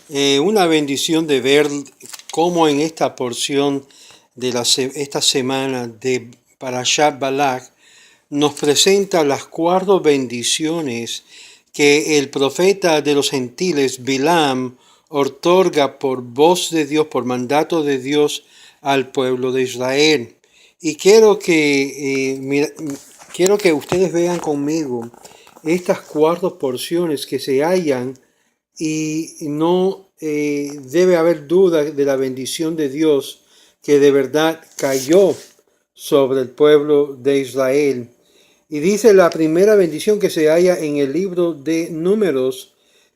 Una bendición de ver cómo en esta porción de esta semana de Parashat Balak nos presenta las 4 bendiciones que el profeta de los gentiles, Bilam, otorga por voz de Dios, por mandato de Dios al pueblo de Israel. Y quiero que ustedes vean conmigo estas 4 porciones que se hallan y no debe haber duda de la bendición de Dios que de verdad cayó sobre el pueblo de Israel. Y dice la primera bendición que se halla en el libro de Números,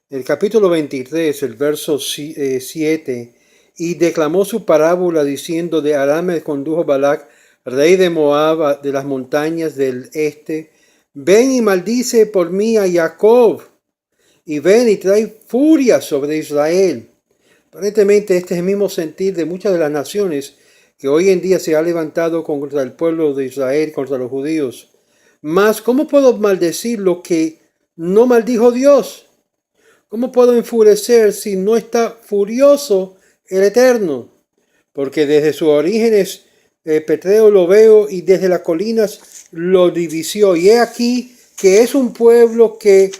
el capítulo 23, el verso 7, y declamó su parábola diciendo: de Aram me condujo Balac, rey de Moab, de las montañas del este, ven y maldice por mí a Jacob, y ven y trae furia sobre Israel. Aparentemente este es el mismo sentir de muchas de las naciones que hoy en día se ha levantado contra el pueblo de Israel, contra los judíos. Mas, ¿cómo puedo maldecir lo que no maldijo Dios? ¿Cómo puedo enfurecer si no está furioso el Eterno? Porque desde sus orígenes Petreo lo veo, y desde las colinas lo divisió. Y he aquí que es un pueblo que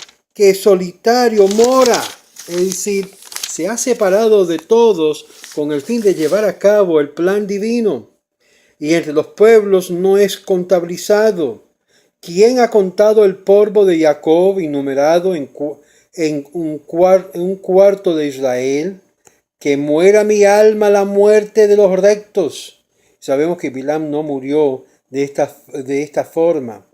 solitario mora, es decir, se ha separado de todos con el fin de llevar a cabo el plan divino. Y entre los pueblos no es contabilizado. ¿Quién ha contado el polvo de Jacob y numerado en un cuarto de Israel? Que muera mi alma la muerte de los rectos. Sabemos que Bilam no murió de esta forma.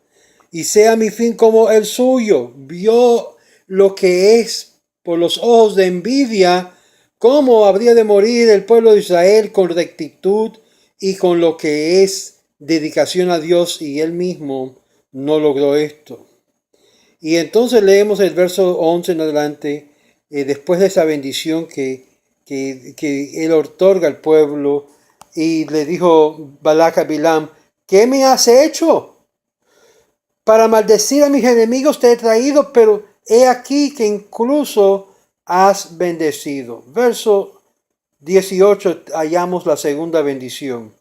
Y sea mi fin como el suyo. Vio lo que es por los ojos de envidia, cómo habría de morir el pueblo de Israel con rectitud y con lo que es dedicación a Dios, y él mismo no logró esto. Y entonces leemos el verso 11 en adelante, después de esa bendición que él otorga al pueblo, y le dijo Balac a Bilam: ¿qué me has hecho? Para maldecir a mis enemigos te he traído, pero he aquí que incluso has bendecido. Verso 18 hallamos la segunda bendición.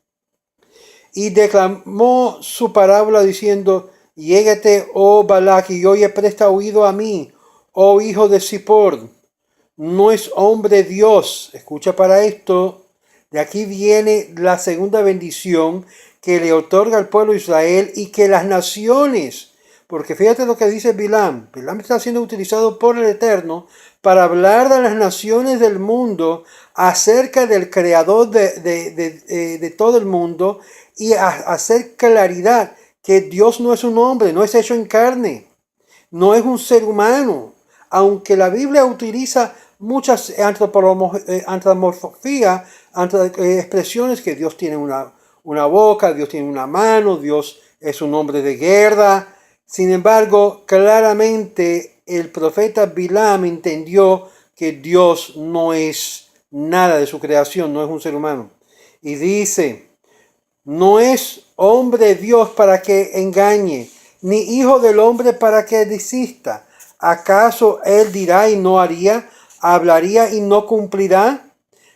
Y declamó su parábola diciendo: llégate, oh Balac, y oye, presta oído a mí, oh hijo de Zippor. No es hombre Dios. Escucha para esto. De aquí viene la segunda bendición que le otorga al pueblo de Israel y que las naciones, porque fíjate lo que dice Bilam. Bilam está siendo utilizado por el Eterno para hablar de las naciones del mundo acerca del creador de todo el mundo, y hacer claridad que Dios no es un hombre, no es hecho en carne, no es un ser humano. Aunque la Biblia utiliza muchas antropomorfías, expresiones que Dios tiene una boca, Dios tiene una mano, Dios es un hombre de guerra. Sin embargo, claramente el profeta Bilam entendió que Dios no es nada de su creación, no es un ser humano. Y dice: no es hombre Dios para que engañe, ni hijo del hombre para que desista. ¿Acaso él dirá y no haría? ¿Hablaría y no cumplirá?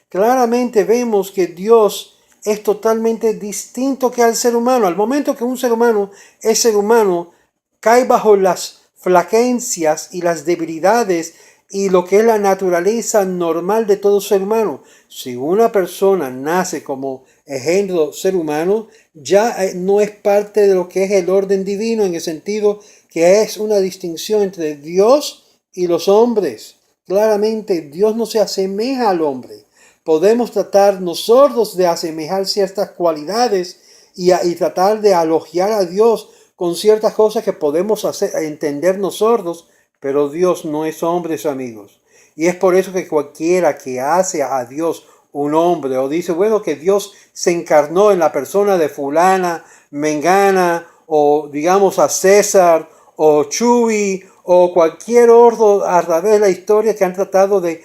Claramente vemos que Dios es totalmente distinto que al ser humano. Al momento que un ser humano es ser humano, cae bajo las flaquencias y las debilidades y lo que es la naturaleza normal de todo ser humano. Si una persona nace como engendro ser humano, ya no es parte de lo que es el orden divino, en el sentido que es una distinción entre Dios y los hombres. Claramente Dios no se asemeja al hombre. Podemos tratar nosotros de asemejar ciertas cualidades y tratar de elogiar a Dios con ciertas cosas que podemos entender nosotros, pero Dios no es hombre, amigos. Y es por eso que cualquiera que hace a Dios un hombre, o dice, bueno, que Dios se encarnó en la persona de fulana, mengana, o digamos a César, o Chuy, o cualquier otro a través de la historia que han tratado de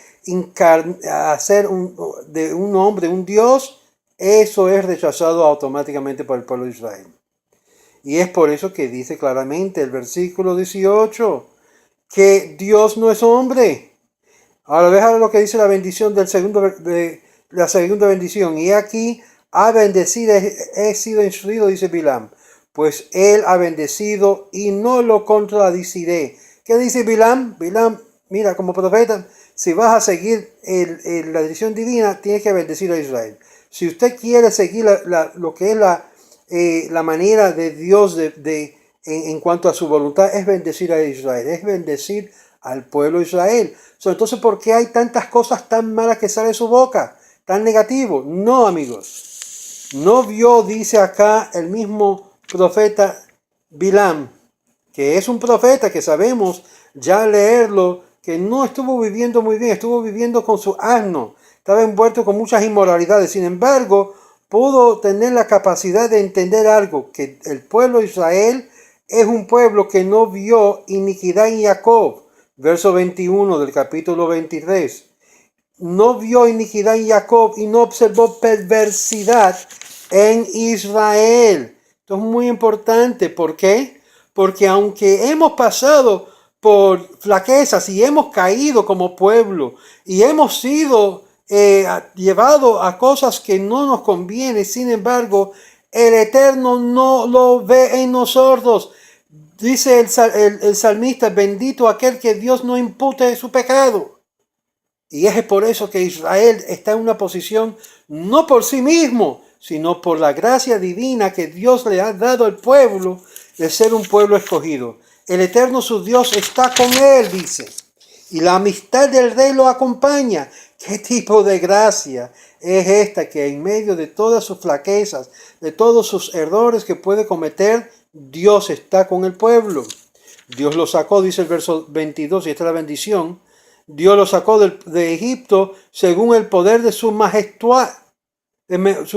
hacer de un hombre un Dios, eso es rechazado automáticamente por el pueblo de Israel. Y es por eso que dice claramente el versículo 18 que Dios no es hombre. Ahora déjame lo que dice la bendición de la segunda bendición. Y aquí ha bendecido, he sido instruido, dice Bilam, pues él ha bendecido y no lo contradiciré. ¿Qué dice Bilam? Bilam, mira, como profeta, si vas a seguir la dirección divina, tienes que bendecir a Israel. Si usted quiere seguir lo que es la manera de Dios en cuanto a su voluntad, es bendecir a Israel, es bendecir al pueblo de Israel. Entonces, ¿por qué hay tantas cosas tan malas que salen de su boca? Tan negativo. No, amigos. No vio, dice acá el mismo profeta Bilam, que es un profeta que sabemos ya leerlo, que no estuvo viviendo muy bien, estuvo viviendo con su asno, estaba envuelto con muchas inmoralidades. Sin embargo, pudo tener la capacidad de entender algo, que el pueblo de Israel es un pueblo que no vio iniquidad en Jacob. Verso 21 del capítulo 23. No vio iniquidad en Jacob y no observó perversidad en Israel. Esto es muy importante. ¿Por qué? Porque aunque hemos pasado por flaquezas y hemos caído como pueblo y hemos sido llevados a cosas que no nos convienen, sin embargo, el Eterno no lo ve en nosotros. Dice el salmista, bendito aquel que Dios no impute su pecado. Y es por eso que Israel está en una posición no por sí mismo, sino por la gracia divina que Dios le ha dado al pueblo de ser un pueblo escogido. El Eterno su Dios está con él, dice. Y la amistad del rey lo acompaña. ¿Qué tipo de gracia es esta que en medio de todas sus flaquezas, de todos sus errores que puede cometer, Dios está con el pueblo? Dios lo sacó, dice el verso 22, y esta es la bendición. Dios lo sacó de Egipto según el poder de su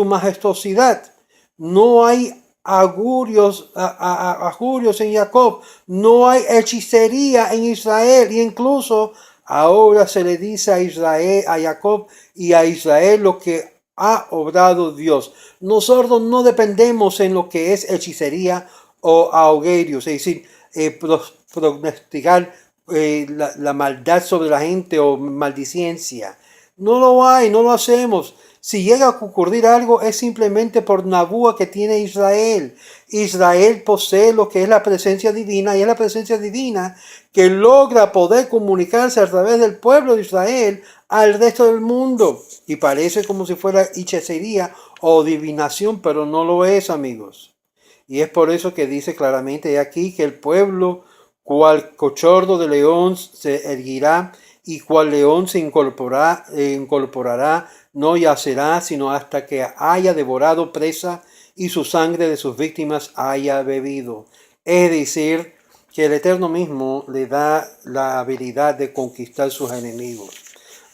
majestuosidad. No hay augurios en Jacob, no hay hechicería en Israel, y incluso ahora se le dice a Israel, a Jacob y a Israel lo que ha obrado Dios. Nosotros no dependemos en lo que es hechicería o augurios, es decir, prognosticar la maldad sobre la gente o maldicencia. No lo hay, no lo hacemos. Si llega a ocurrir algo es simplemente por Nabúa que tiene Israel. Israel posee lo que es la presencia divina, y es la presencia divina que logra poder comunicarse a través del pueblo de Israel al resto del mundo. Y parece como si fuera hechicería o adivinación, pero no lo es, amigos. Y es por eso que dice claramente aquí que el pueblo, cual cochordo de león, se erguirá, y cual león se incorporará, no yacerá, sino hasta que haya devorado presa y su sangre de sus víctimas haya bebido. Es decir, que el Eterno mismo le da la habilidad de conquistar sus enemigos.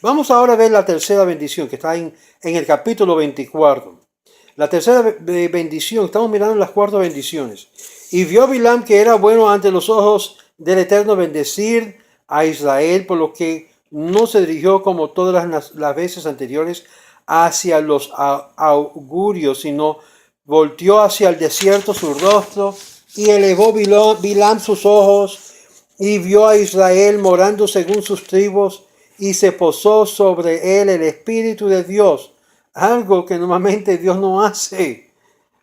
Vamos ahora a ver la tercera bendición que está en el capítulo 24. La tercera bendición, estamos mirando las cuatro bendiciones. Y vio Bilam que era bueno ante los ojos del Eterno bendecir a Israel, por lo que no se dirigió como todas las veces anteriores hacia los augurios, sino volteó hacia el desierto su rostro y elevó Bilam sus ojos y vio a Israel morando según sus tribus, y se posó sobre él el Espíritu de Dios, algo que normalmente Dios no hace.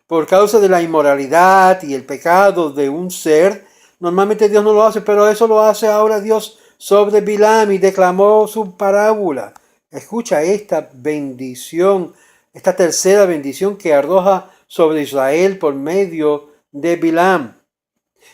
Por causa de la inmoralidad y el pecado de un ser, normalmente Dios no lo hace, pero eso lo hace ahora Dios sobre Bilam, y declamó su parábola. Escucha esta bendición, esta tercera bendición que arroja sobre Israel por medio de Bilam.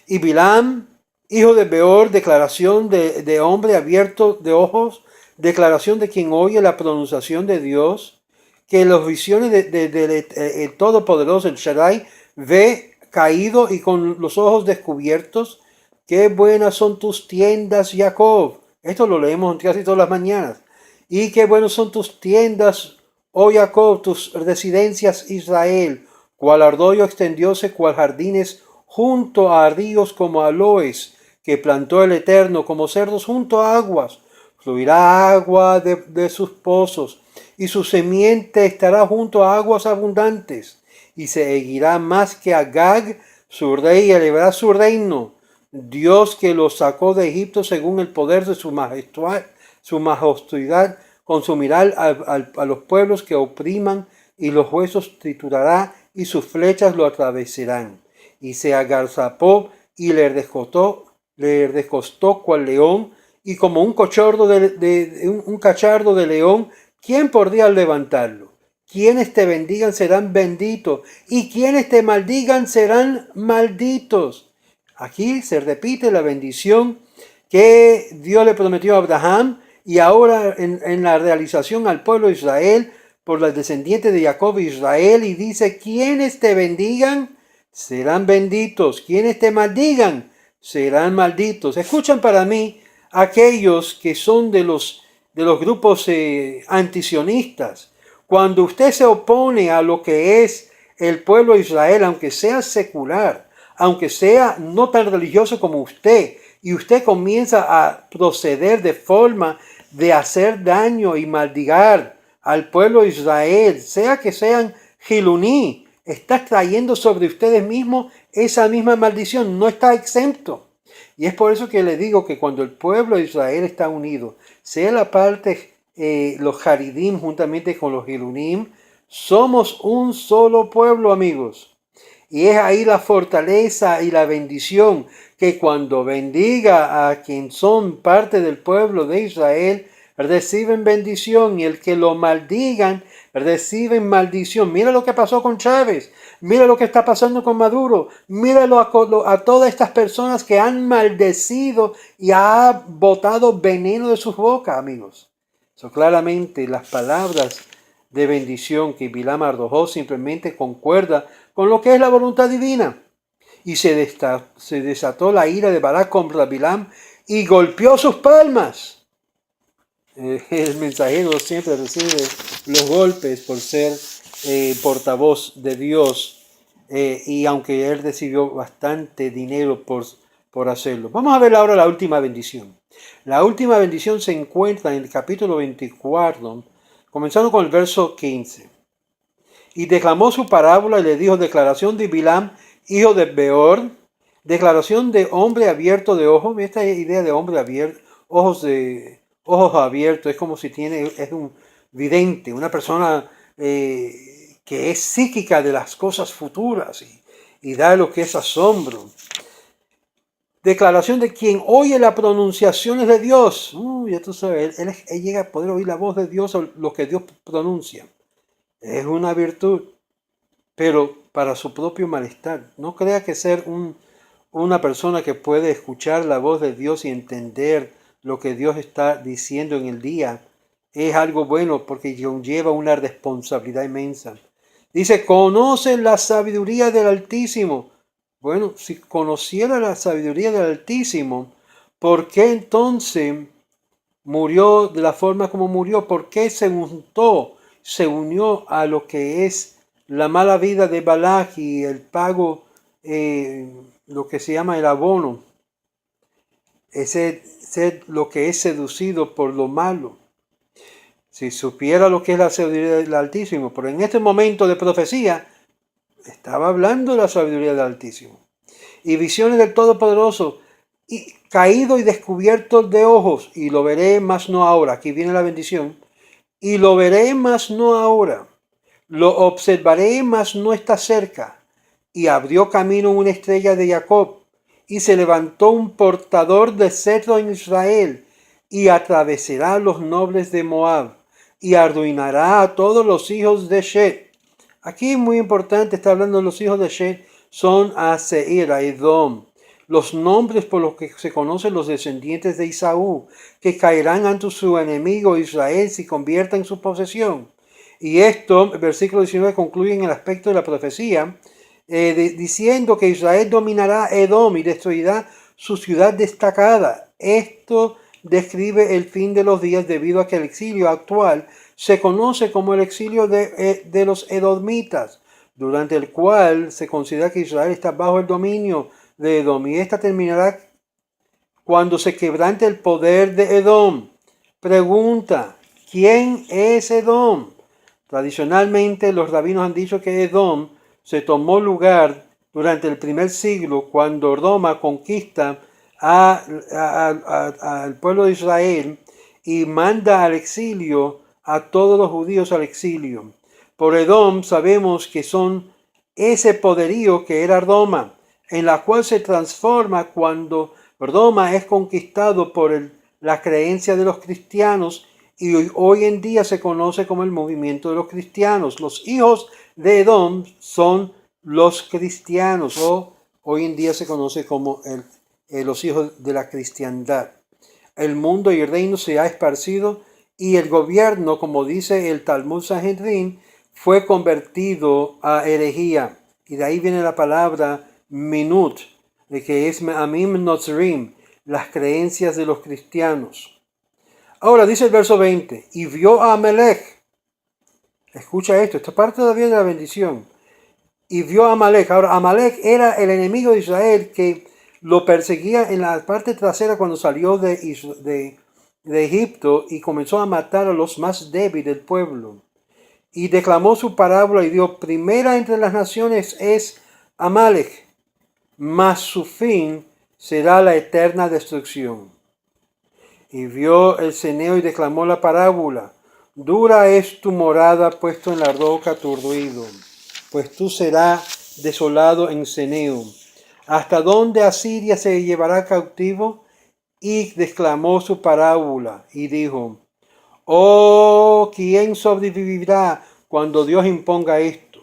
Y Bilam, hijo de Beor, declaración de hombre abierto de ojos, declaración de quien oye la pronunciación de Dios, que las visiones del Todopoderoso, el Shaddai, ve caído y con los ojos descubiertos. Qué buenas son tus tiendas, Jacob. Esto lo leemos casi todas las mañanas. Y qué buenas son tus tiendas, oh Jacob, tus residencias, Israel. Cual arroyo extendióse, cual jardines junto a ríos, como aloes que plantó el Eterno, como cerdos junto a aguas. Fluirá agua de sus pozos, y su semiente estará junto a aguas abundantes, y se erguirá más que Agag, su rey, y elevará su reino. Dios que los sacó de Egipto según el poder de su Su majestuosidad consumirá a los pueblos que opriman, y los huesos triturará, y sus flechas lo atravesarán. Y se agazapó y le descostó cual león, y como un cacharro de león, ¿quién podría levantarlo? Quienes te bendigan serán benditos, y quienes te maldigan serán malditos. Aquí se repite la bendición que Dios le prometió a Abraham, y ahora en la realización al pueblo de Israel, por los descendientes de Jacob y Israel, y dice: quienes te bendigan serán benditos, quienes te maldigan serán malditos. Escuchan para mí aquellos que son de los grupos antisionistas. Cuando usted se opone a lo que es el pueblo de Israel, aunque sea secular, aunque sea no tan religioso como usted, y usted comienza a proceder de forma de hacer daño y maldigar al pueblo de Israel, sea que sean Giluní, está trayendo sobre ustedes mismos esa misma maldición, no está exento. Y es por eso que le digo que cuando el pueblo de Israel está unido, sea la parte, los Haridim juntamente con los Gilunim, somos un solo pueblo, amigos. Y es ahí la fortaleza y la bendición, que cuando bendiga a quien son parte del pueblo de Israel, reciben bendición, y el que lo maldigan, reciben maldición. Mira lo que pasó con Chávez, mira lo que está pasando con Maduro, míralo a todas estas personas que han maldecido y ha botado veneno de sus bocas, amigos. Claramente las palabras de bendición que Bilam arrojó simplemente concuerda con lo que es la voluntad divina. Y se desató la ira de Balac contra Bilam y golpeó sus palmas. El mensajero siempre recibe los golpes por ser portavoz de Dios, y aunque él recibió bastante dinero por hacerlo. Vamos a ver ahora la última bendición. La última bendición se encuentra en el capítulo 24, comenzando con el verso 15. Y declamó su parábola y le dijo: declaración de Bilam, hijo de Beor, declaración de hombre abierto de ojos. Esta idea de hombre abierto, ojos abiertos, es como si es un vidente, una persona que es psíquica de las cosas futuras y da lo que es asombro. Declaración de quien oye las pronunciaciones de Dios. Ya tú sabes, él llega a poder oír la voz de Dios, o lo que Dios pronuncia. Es una virtud, pero para su propio malestar. No crea que ser una persona que puede escuchar la voz de Dios y entender lo que Dios está diciendo en el día es algo bueno, porque lleva una responsabilidad inmensa. Dice: conoce la sabiduría del Altísimo. Bueno, si conociera la sabiduría del Altísimo, ¿por qué entonces murió de la forma como murió? ¿Por qué se unió a lo que es la mala vida de Balac y el pago, lo que se llama el abono? Ser lo que es seducido por lo malo. Si supiera lo que es la sabiduría del Altísimo, pero en este momento de profecía estaba hablando de la sabiduría del Altísimo. Y visiones del Todopoderoso, y caído y descubierto de ojos, y lo veré, mas no ahora. Aquí viene la bendición. Y lo veré, mas no ahora. Lo observaré, mas no está cerca. Y abrió camino una estrella de Jacob, y se levantó un portador de cetro en Israel, y atravesará a los nobles de Moab, y arruinará a todos los hijos de Shet. Aquí muy importante, está hablando de los hijos de Shet, son a Seir, a Edom, los nombres por los que se conocen los descendientes de Esaú, que caerán ante su enemigo Israel si convierta en su posesión. Y esto, el versículo 19 concluye en el aspecto de la profecía, diciendo que Israel dominará Edom y destruirá su ciudad destacada. Esto describe el fin de los días, debido a que el exilio actual se conoce como el exilio de los edomitas, durante el cual se considera que Israel está bajo el dominio de Edom, y esta terminará cuando se quebrante el poder de Edom. Pregunta: ¿quién es Edom? Tradicionalmente los rabinos han dicho que Edom se tomó lugar durante el primer siglo, cuando Roma conquista al pueblo de Israel, y manda al exilio a todos los judíos al exilio. Por Edom sabemos que son ese poderío que era Roma, en la cual se transforma cuando Roma es conquistado por la creencia de los cristianos y hoy en día se conoce como el movimiento de los cristianos. Los hijos de Edom son los cristianos, o hoy en día se conoce como los hijos de la cristiandad. El mundo y el reino se ha esparcido y el gobierno, como dice el Talmud Sanhedrin, fue convertido a herejía. Y de ahí viene la palabra minut, de que es Amim Notzrim, las creencias de los cristianos. Ahora dice el verso 20, y vio a Amalek. Escucha esto, esta parte todavía de la bendición. Y vio a Amalek. Ahora, Amalek era el enemigo de Israel que lo perseguía en la parte trasera cuando salió de Egipto y comenzó a matar a los más débiles del pueblo. Y declamó su parábola y dijo, primera entre las naciones es Amalek, mas su fin será la eterna destrucción. Y vio el ceneo y declamó la parábola, dura es tu morada puesto en la roca tu ruido, pues tú serás desolado en ceneo. ¿Hasta dónde Asiria se llevará cautivo? Y declamó su parábola y dijo, oh, ¿quién sobrevivirá cuando Dios imponga esto?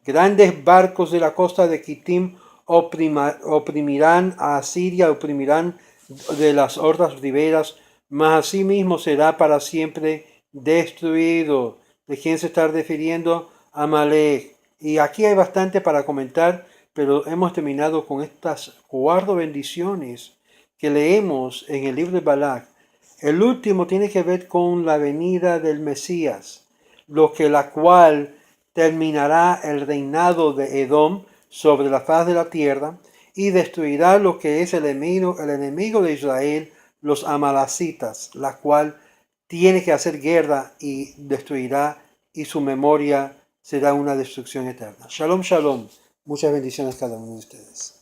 Grandes barcos de la costa de Kitim oprimirán a Asiria, oprimirán de las otras riberas, mas asimismo será para siempre destruido. ¿De quién se está refiriendo? Amalek. Y aquí hay bastante para comentar, pero hemos terminado con estas 4 bendiciones que leemos en el libro de Balak. El último tiene que ver con la venida del Mesías, la cual terminará el reinado de Edom sobre la faz de la tierra y destruirá lo que es el enemigo de Israel, los amalacitas, la cual tiene que hacer guerra y destruirá, y su memoria será una destrucción eterna. Shalom, shalom. Muchas bendiciones a cada uno de ustedes.